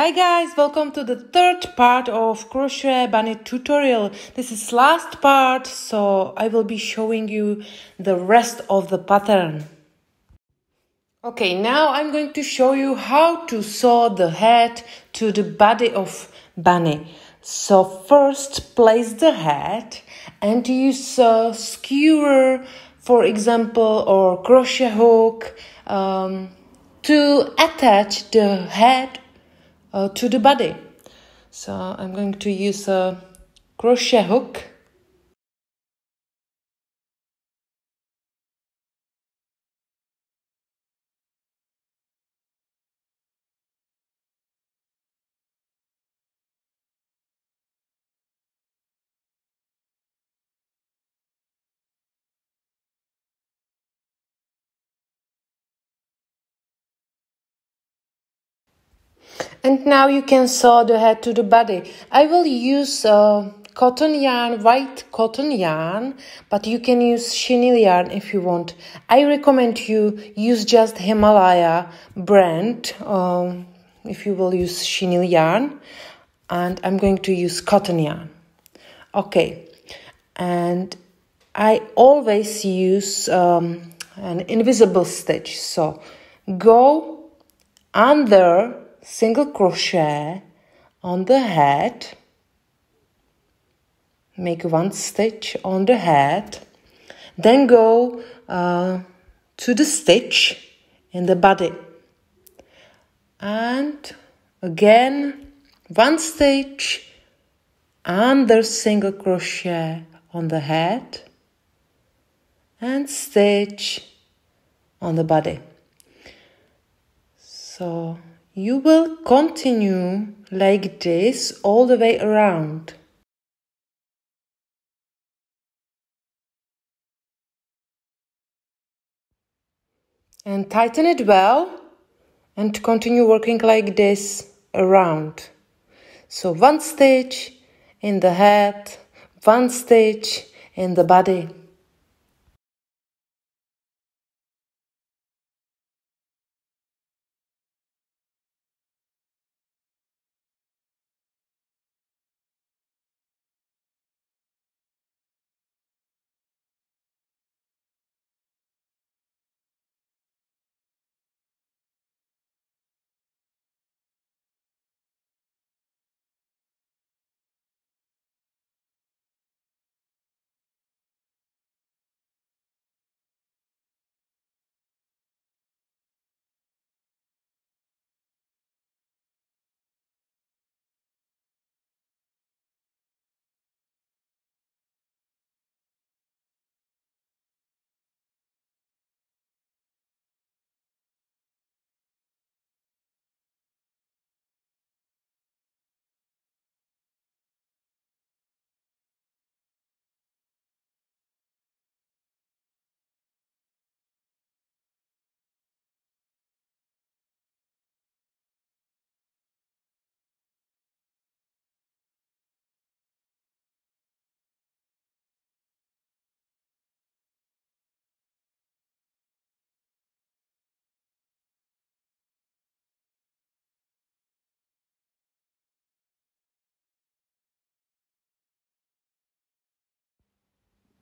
Hi guys, welcome to the third part of crochet bunny tutorial. This is last part, so I will be showing you the rest of the pattern. Okay, now I'm going to show you how to sew the head to the body of bunny. So first place the head and use a skewer, for example, or crochet hook to attach the head to the body. So I'm going to use a crochet hook. And now you can sew the head to the body. I will use cotton yarn, white cotton yarn, but you can use chenille yarn if you want. I recommend you use just Himalaya brand if you will use chenille yarn. And I'm going to use cotton yarn. Okay, and I always use an invisible stitch. So go under single crochet on the head, make one stitch on the head, then go to the stitch in the body, and again one stitch under single crochet on the head and stitch on the body. So you will continue like this all the way around. And tighten it well and continue working like this around. So one stitch in the head, one stitch in the body.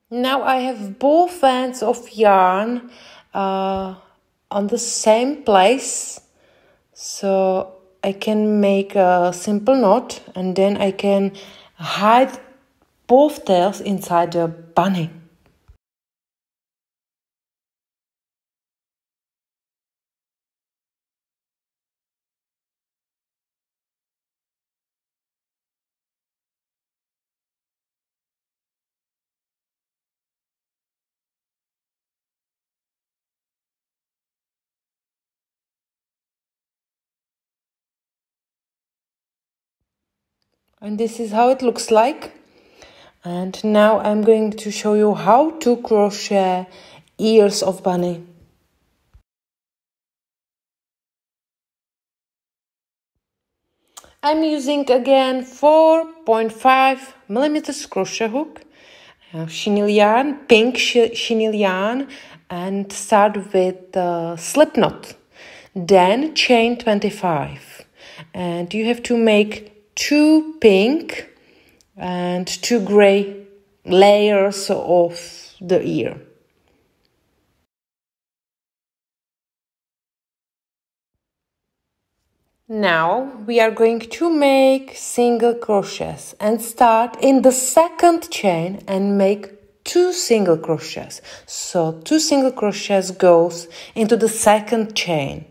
Now I have both ends of yarn on the same place, so I can make a simple knot and then I can hide both tails inside the bunny. And this is how it looks like. And now I'm going to show you how to crochet ears of bunny. I'm using again 4.5 millimeters crochet hook, chenille yarn, pink chenille yarn, and start with slip knot. Then chain 25. and you have to make 2 pink and 2 gray layers of the ear. Now we are going to make single crochets and start in the second chain and make 2 single crochets. So 2 single crochets goes into the second chain.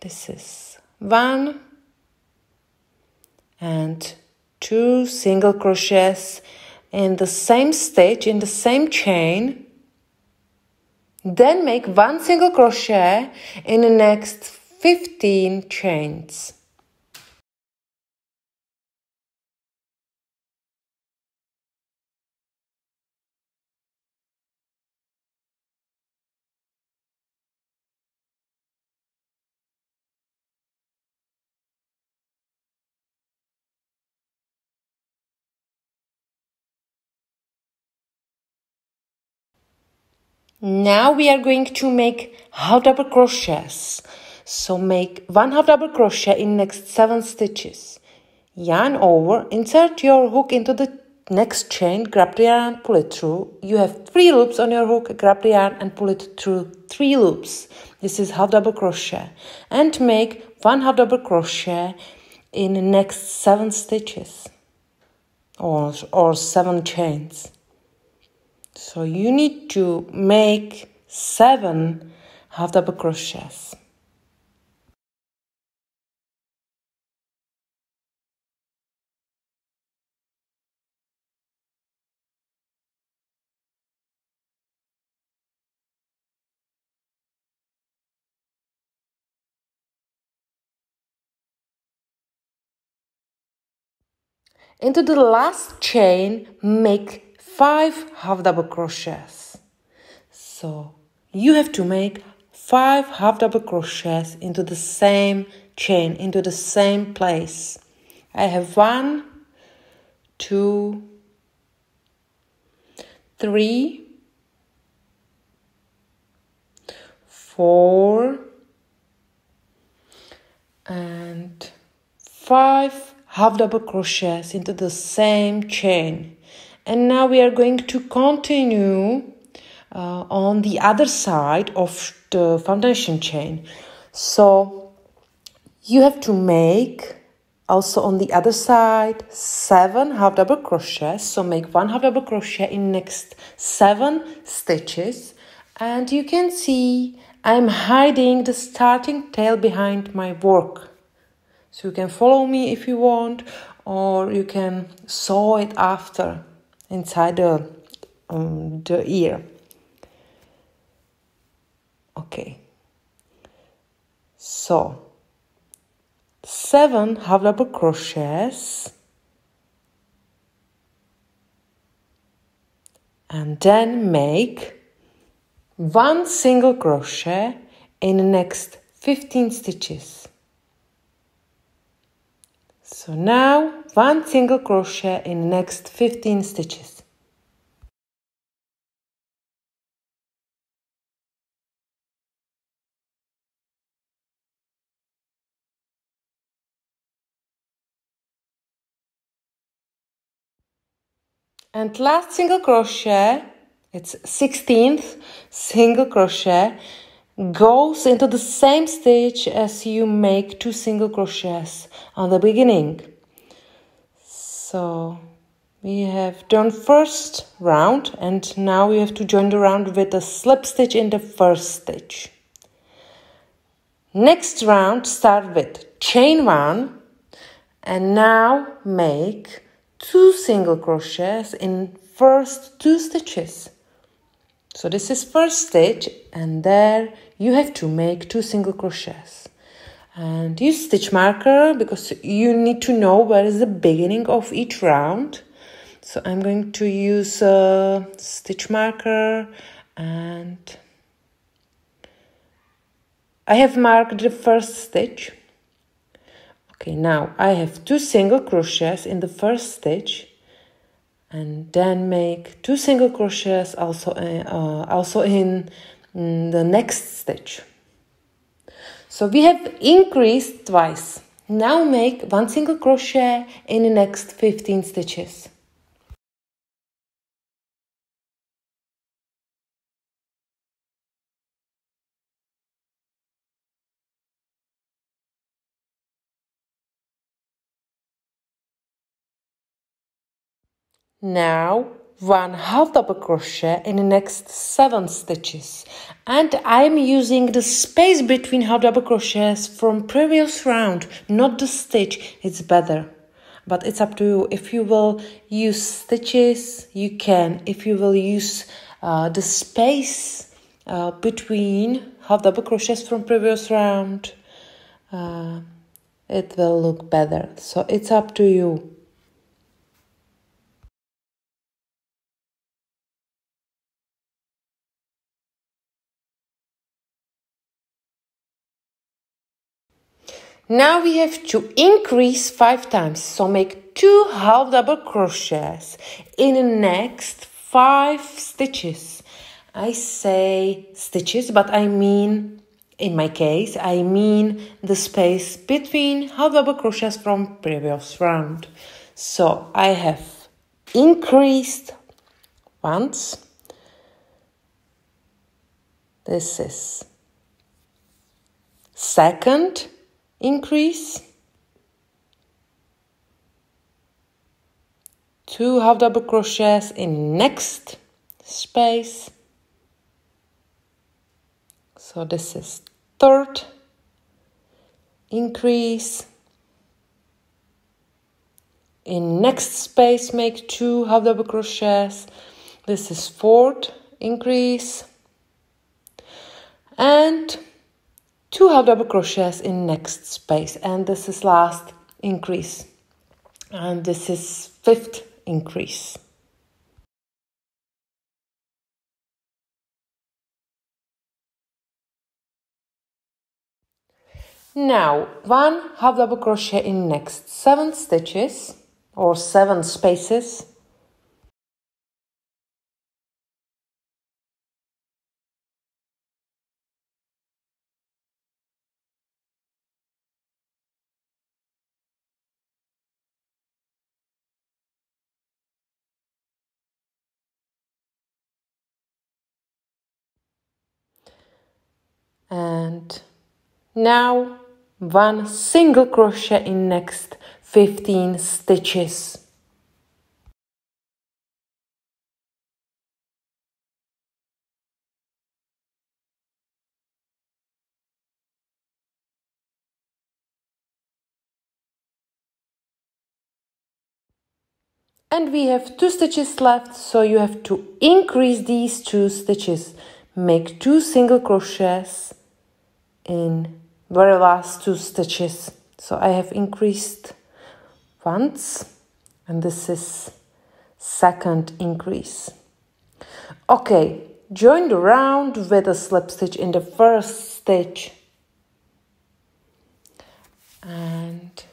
This is 1 and 2 single crochets in the same stitch, in the same chain. Then make 1 single crochet in the next 15 chains. Now we are going to make half double crochets. So make 1 half double crochet in next 7 stitches. Yarn over, insert your hook into the next chain, grab the yarn, pull it through. You have 3 loops on your hook, grab the yarn and pull it through 3 loops. This is half double crochet. And make 1 half double crochet in the next 7 stitches or 7 chains. So you need to make 7 half double crochets. Into the last chain, make 5 half double crochets. So you have to make 5 half double crochets into the same chain, into the same place. I have 1, 2, 3, 4, and 5 half double crochets into the same chain. And now we are going to continue on the other side of the foundation chain. So you have to make also on the other side 7 half double crochets. So make 1 half double crochet in next 7 stitches, and you can see I'm hiding the starting tail behind my work. So you can follow me if you want, or you can sew it after inside the ear. Okay. So 7 half double crochets, and then make 1 single crochet in the next 15 stitches. So now 1 single crochet in the next 15 stitches. And last single crochet, it's 16th single crochet, goes into the same stitch as you make 2 single crochets on the beginning. So we have done first round, and now we have to join the round with a slip stitch in the first stitch. Next round, start with chain 1, and now make 2 single crochets in first 2 stitches. So this is first stitch, and there you have to make 2 single crochets. And use stitch marker because you need to know where is the beginning of each round. So I'm going to use a stitch marker, and I have marked the first stitch. Okay, now I have 2 single crochets in the first stitch, and then make 2 single crochets also in the next stitch. So we have increased twice. Now make 1 single crochet in the next 15 stitches. Now 1 half double crochet in the next 7 stitches, and I'm using the space between half double crochets from previous round, not the stitch. It's better, but it's up to you. If you will use stitches, you can. If you will use the space between half double crochets from previous round, it will look better. So it's up to you. Now we have to increase 5 times, so make 2 half double crochets in the next 5 stitches. I say stitches, but I mean, in my case, I mean the space between half double crochets from previous round. So I have increased once. This is second increase, 2 half double crochets in next space. So this is third increase. In next space make 2 half double crochets. This is fourth increase. And 2 half double crochets in next space, and this is last increase, and this is fifth increase. Now 1 half double crochet in next 7 stitches or 7 spaces. And now 1 single crochet in next 15 stitches. And we have 2 stitches left, so you have to increase these 2 stitches. Make 2 single crochets in very last 2 stitches. So I have increased once, and this is second increase. Okay, join the round with a slip stitch in the first stitch, and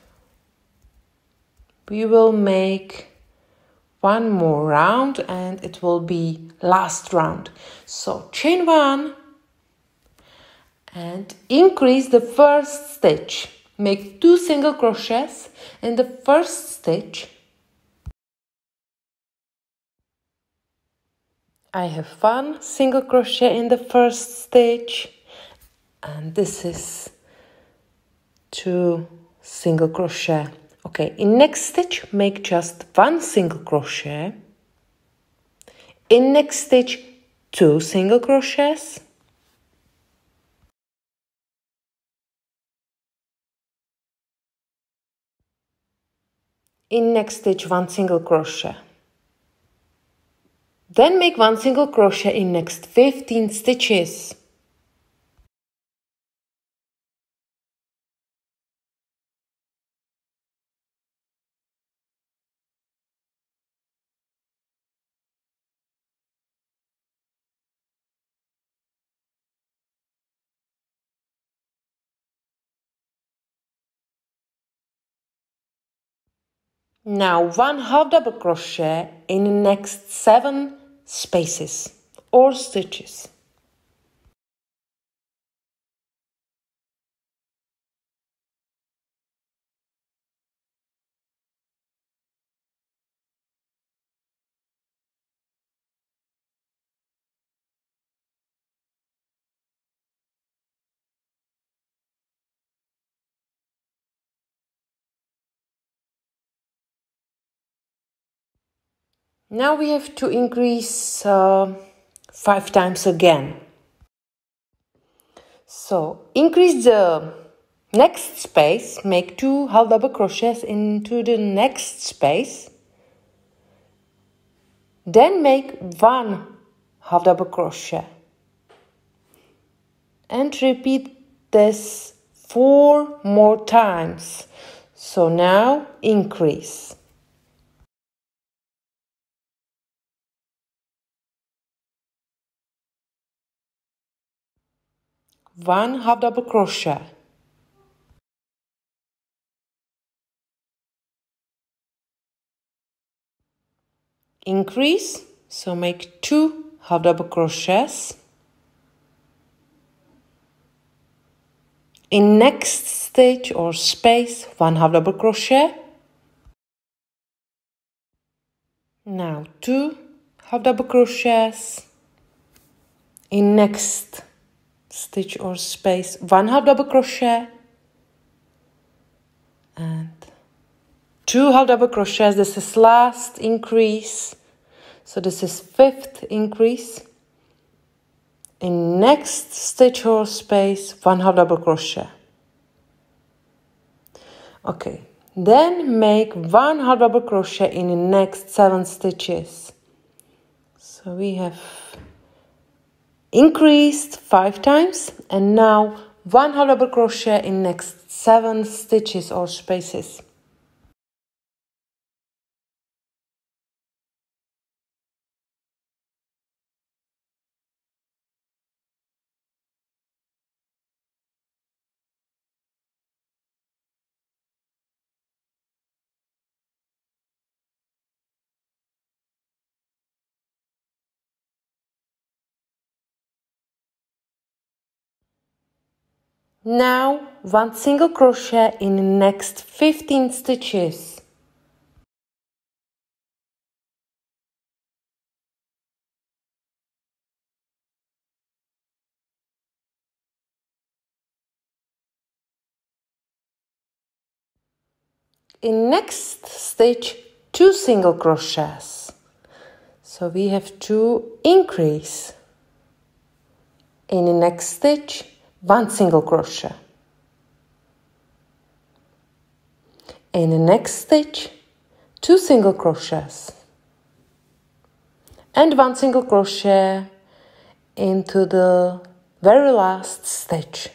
we will make 1 more round, and it will be last round. So chain 1 and increase the first stitch. Make 2 single crochets in the first stitch. I have 1 single crochet in the first stitch, and this is 2 single crochet. Okay, in next stitch make just 1 single crochet. In next stitch 2 single crochets. In next stitch 1 single crochet. Then make 1 single crochet in next 15 stitches. Now 1 half double crochet in the next 7 spaces or stitches. Now we have to increase 5 times again. So increase the next space, make 2 half double crochets into the next space, then make 1 half double crochet and repeat this 4 more times. So now increase. One half double crochet, increase, so make 2 half double crochets. In next stitch or space, 1 half double crochet. Now 2 half double crochets. In next stitch or space, 1 half double crochet and 2 half double crochets. This is last increase, so this is 5th increase. In next stitch or space, 1 half double crochet. Okay, then make 1 half double crochet in the next 7 stitches. So we have increased 5 times and now 1 half double crochet in next 7 stitches or spaces. Now 1 single crochet in the next 15 stitches. In next stitch, 2 single crochets. So we have to increase. In the next stitch, 1 single crochet. In the next stitch, 2 single crochets. And 1 single crochet into the very last stitch.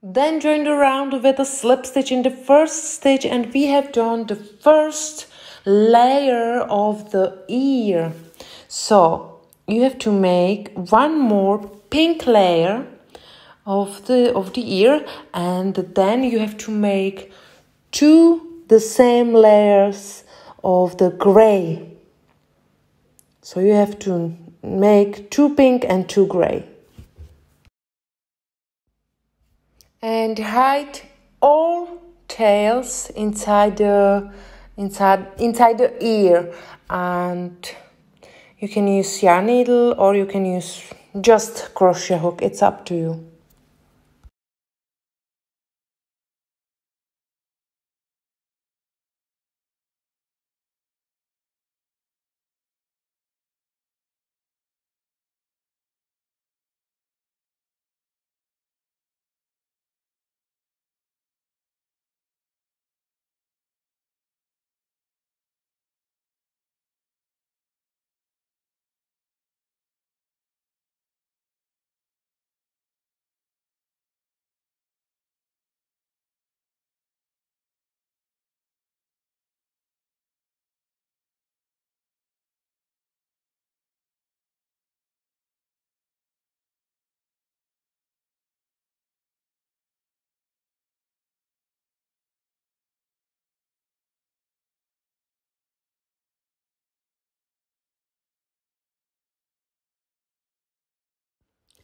Then join the round with a slip stitch in the first stitch, and we have done the first layer of the ear. So you have to make 1 more pink layer of the ear, and then you have to make 2 the same layers of the gray. So you have to make 2 pink and 2 gray. And hide all tails inside the ear, and you can use yarn needle or you can use just crochet hook. It's up to you.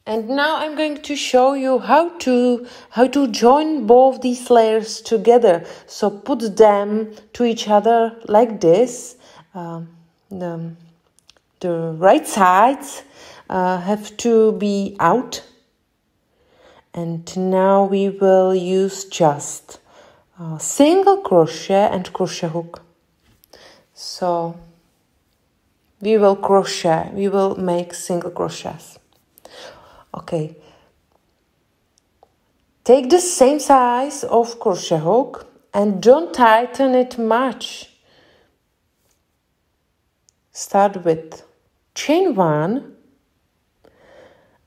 And now I'm going to show you how to join both these layers together. So put them to each other like this. The right sides have to be out. And now we will use just single crochet and crochet hook. So we will make single crochets. Okay, take the same size of crochet hook and don't tighten it much. Start with chain 1,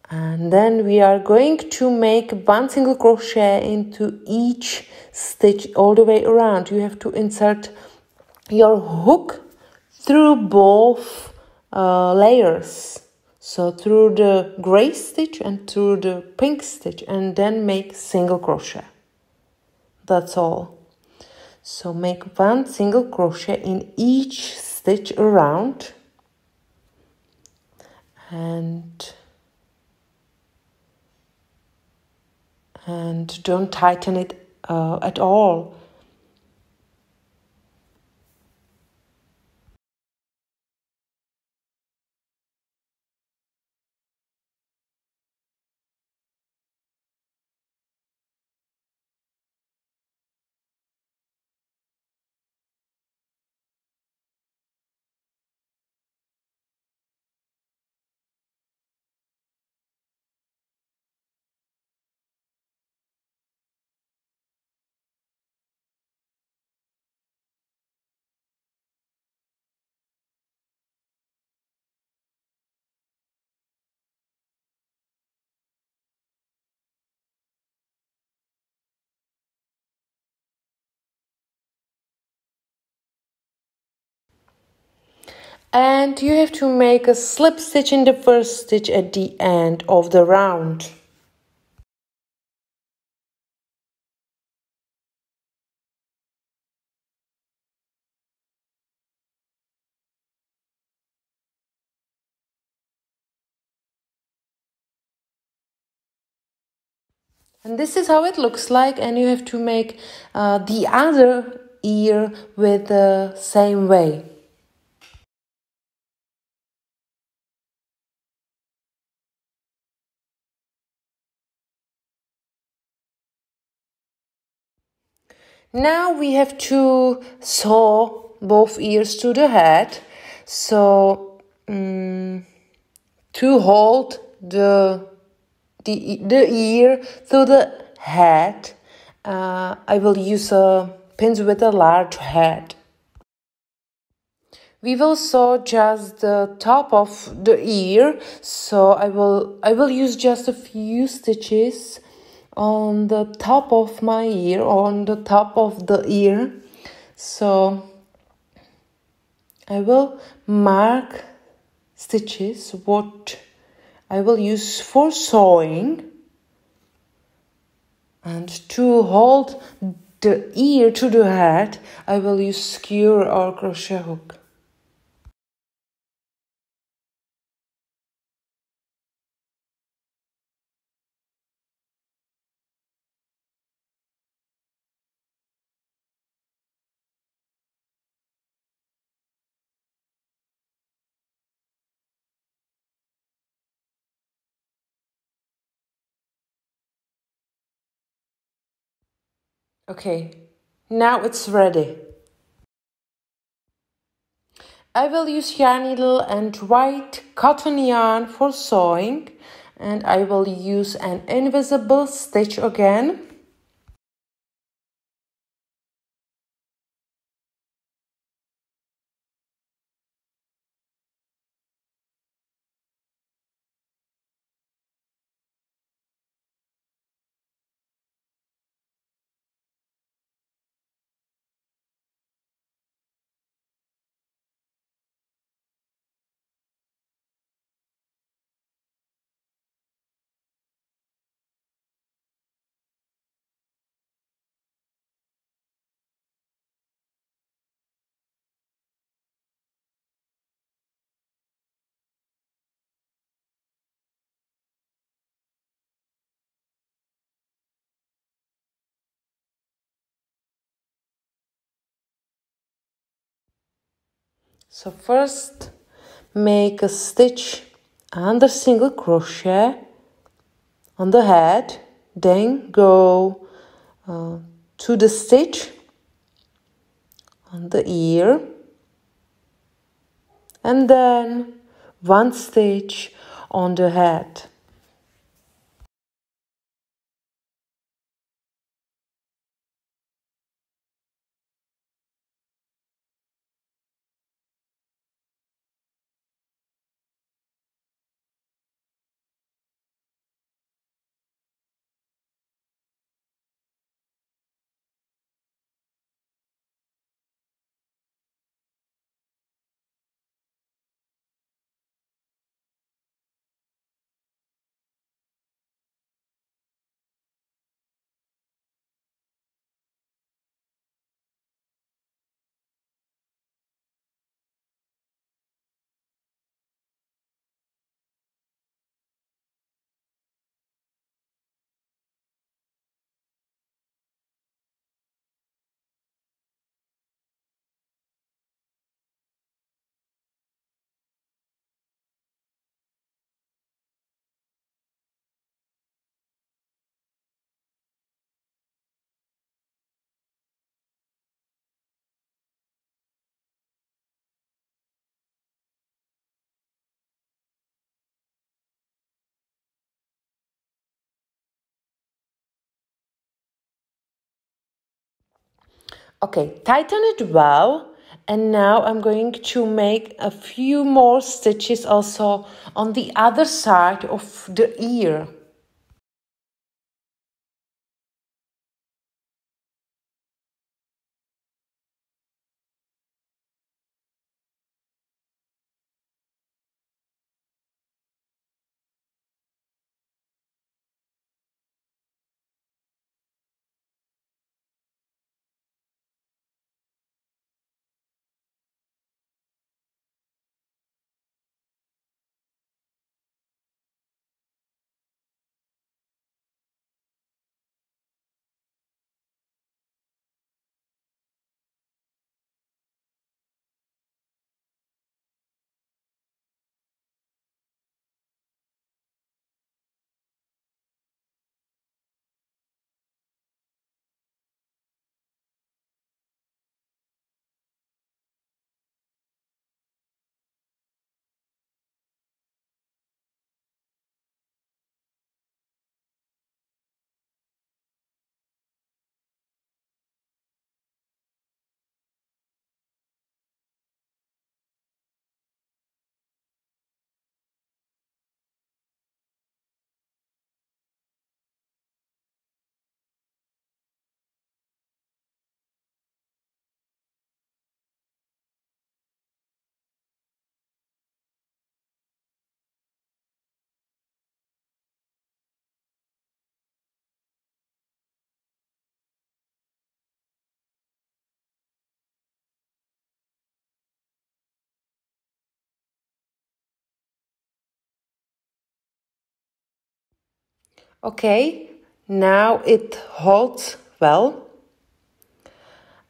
and then we are going to make 1 single crochet into each stitch all the way around. You have to insert your hook through both layers, so through the gray stitch and through the pink stitch, and then make single crochet. That's all. So make 1 single crochet in each stitch around, and don't tighten it at all. And you have to make a slip stitch in the first stitch at the end of the round. And this is how it looks like, and you have to make the other ear with the same way. Now we have to sew both ears to the head. So to hold the ear to the head, I will use pins with a large head. We will sew just the top of the ear, so I will use just a few stitches on the top of my ear, on the top of the ear. So I will mark stitches what I will use for sewing, and to hold the ear to the head I will use skewer or crochet hook. Okay, now it's ready. I will use yarn needle and white cotton yarn for sewing, and I will use an invisible stitch again. So first make a stitch under single crochet on the head, then go to the stitch on the ear, and then 1 stitch on the head. Okay, tighten it well, and now I'm going to make a few more stitches also on the other side of the ear. Okay, now it holds well,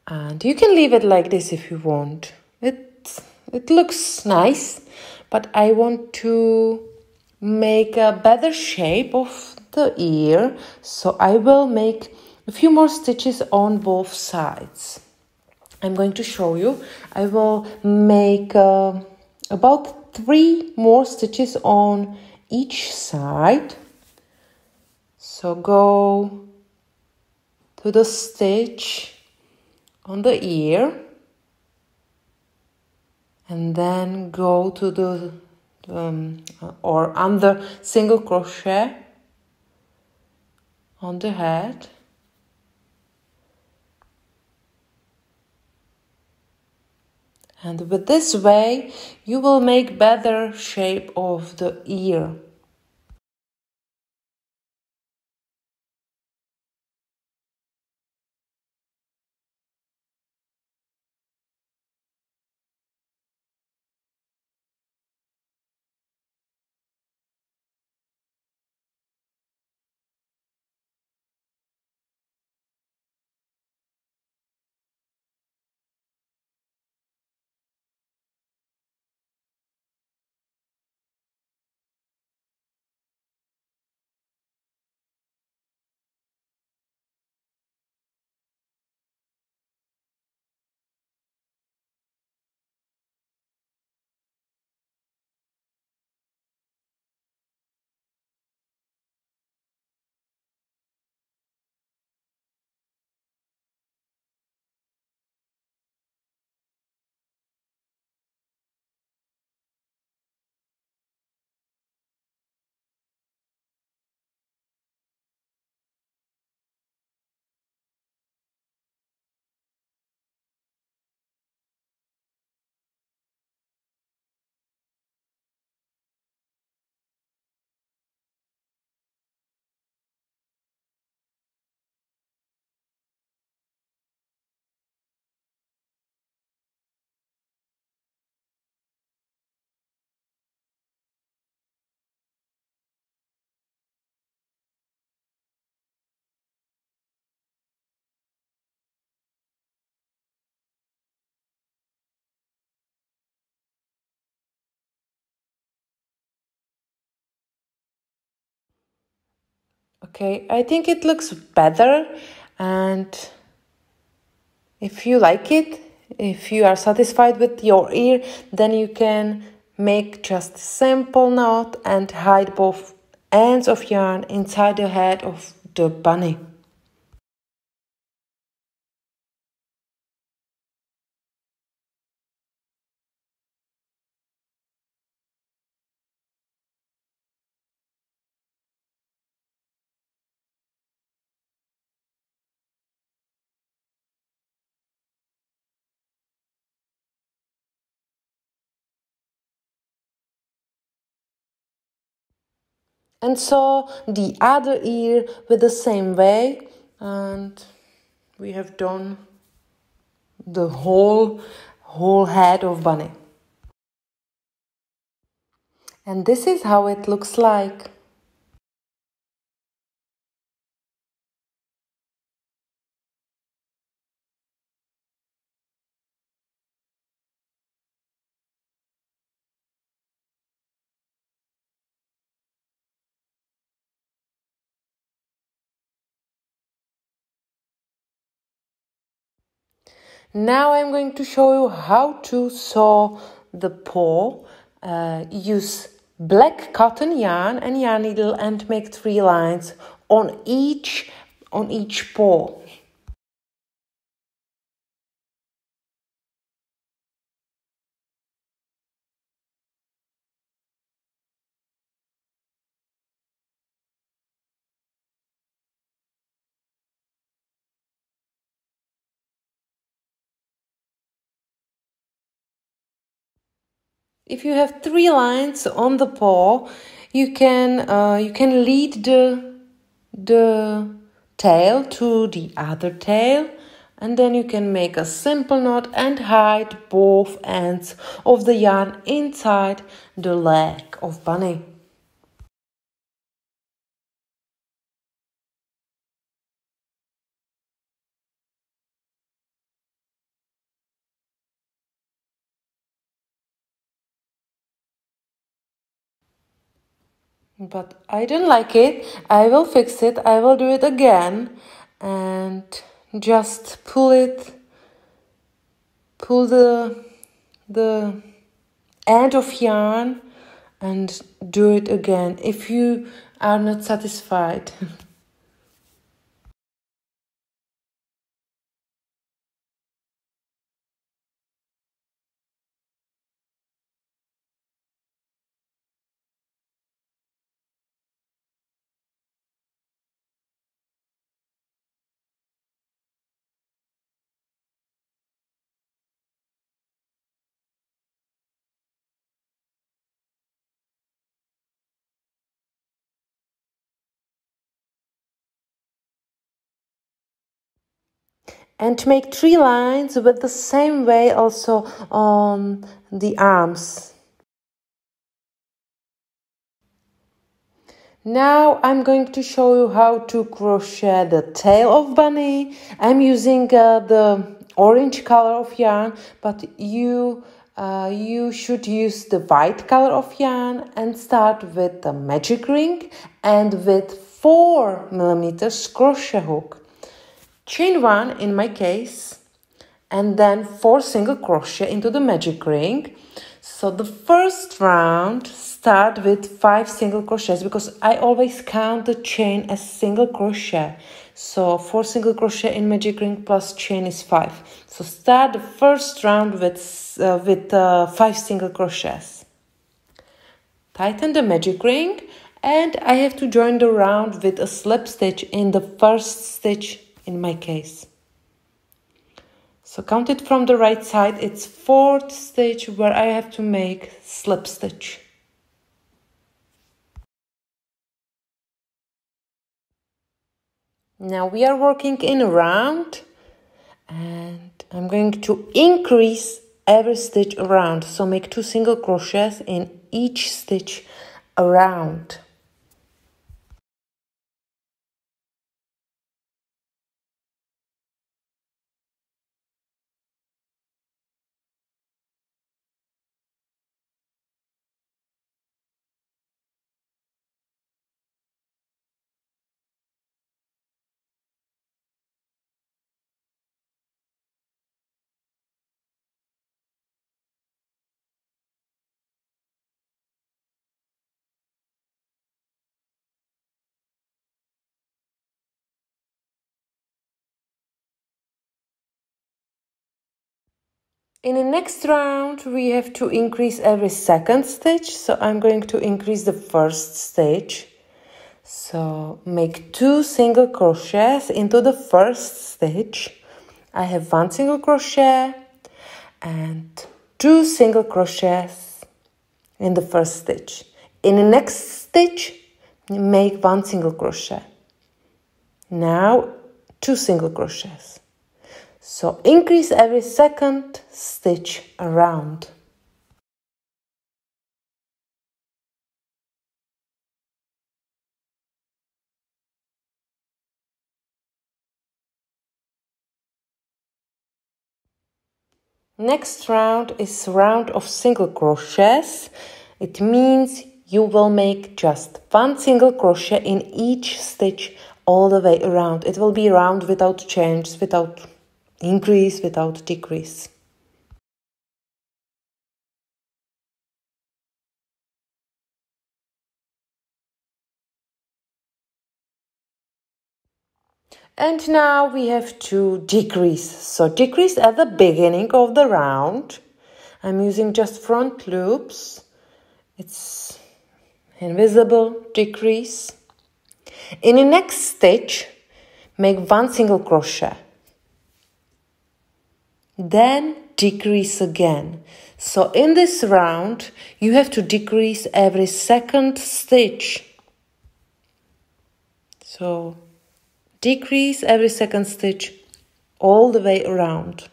and you can leave it like this if you want. It looks nice, but I want to make a better shape of the ear, so I will make a few more stitches on both sides. I'm going to show you. I will make about 3 more stitches on each side. So go to the stitch on the ear, and then go to the or under single crochet on the head, and with this way you will make better shape of the ear. Okay, I think it looks better, and if you like it, if you are satisfied with your ear, then you can make just a simple knot and hide both ends of yarn inside the head of the bunny. And sew the other ear with the same way, and we have done the whole head of bunny. And this is how it looks like. Now I'm going to show you how to sew the paw. Use black cotton yarn and yarn needle and make 3 lines on each paw. If you have 3 lines on the paw, you can lead the tail to the other tail, and then you can make a simple knot and hide both ends of the yarn inside the leg of bunny. But I don't like it. I will fix it. I will do it again and just pull the end of yarn and do it again if you are not satisfied. And make 3 lines with the same way also on the arms. Now I'm going to show you how to crochet the tail of bunny. I'm using the orange color of yarn, but you should use the white color of yarn and start with the magic ring and with 4mm crochet hook. Chain 1 in my case, and then 4 single crochet into the magic ring. So the first round start with 5 single crochets because I always count the chain as single crochet. So 4 single crochet in magic ring plus chain is 5. So start the first round with 5 single crochets. Tighten the magic ring, and I have to join the round with a slip stitch in the first stitch in my case. So count it from the right side, it's 4th stitch where I have to make slip stitch. Now we are working in a round, and I'm going to increase every stitch around. So make 2 single crochets in each stitch around. In the next round, we have to increase every second stitch. So I'm going to increase the first stitch. So make 2 single crochets into the first stitch. I have 1 single crochet and 2 single crochets in the first stitch. In the next stitch, make 1 single crochet. Now 2 single crochets. So increase every second stitch around. Next round is round of single crochets. It means you will make just 1 single crochet in each stitch all the way around. It will be round without change, without increase, without decrease. And now we have to decrease. So decrease at the beginning of the round. I'm using just front loops. It's invisible decrease. In the next stitch, make 1 single crochet. Then decrease again. So in this round, you have to decrease every second stitch. So decrease every second stitch all the way around.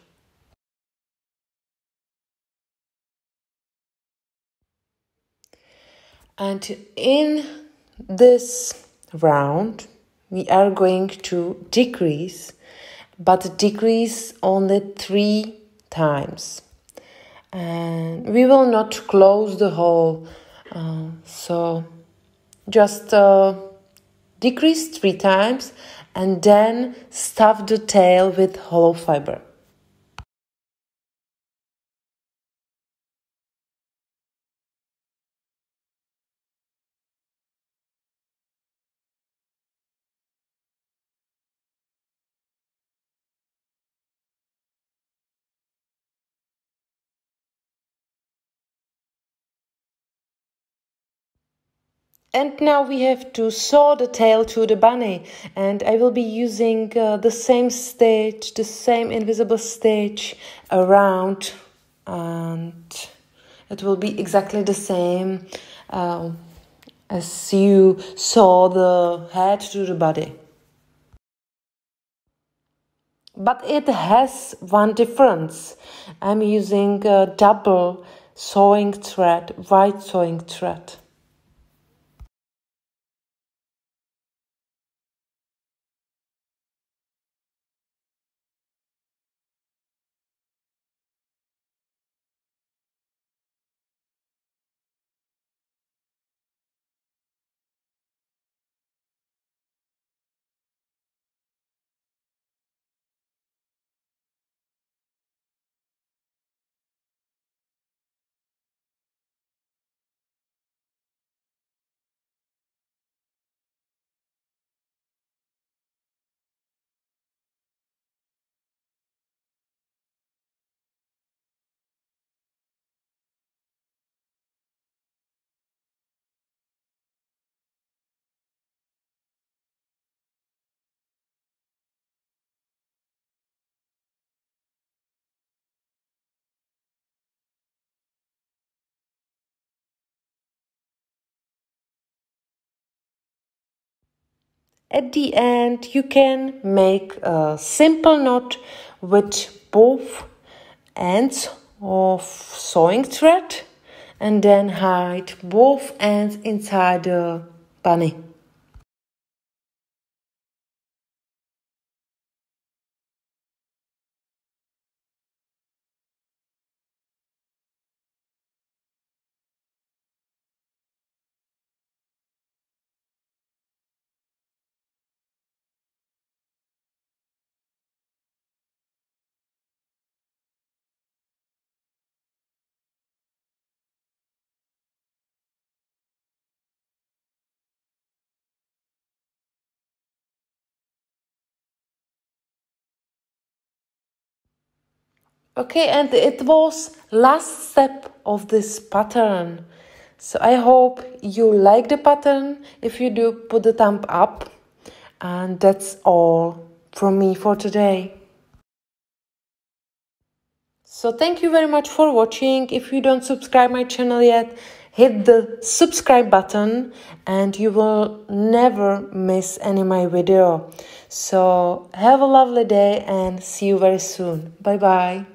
And in this round, we are going to decrease, but decrease only 3 times. And we will not close the hole, so just decrease 3 times and then stuff the tail with hollow fiber. And now we have to sew the tail to the bunny, and I will be using the same stitch, the same invisible stitch around, and it will be exactly the same as you sew the head to the body. But it has one difference. I'm using a double sewing thread, white sewing thread. At the end, you can make a simple knot with both ends of sewing thread and then hide both ends inside the bunny. Okay, and it was last step of this pattern. So I hope you like the pattern. If you do, put the thumb up. And that's all from me for today. So thank you very much for watching. If you don't subscribe my channel yet, hit the subscribe button and you will never miss any of my video. So have a lovely day and see you very soon. Bye bye.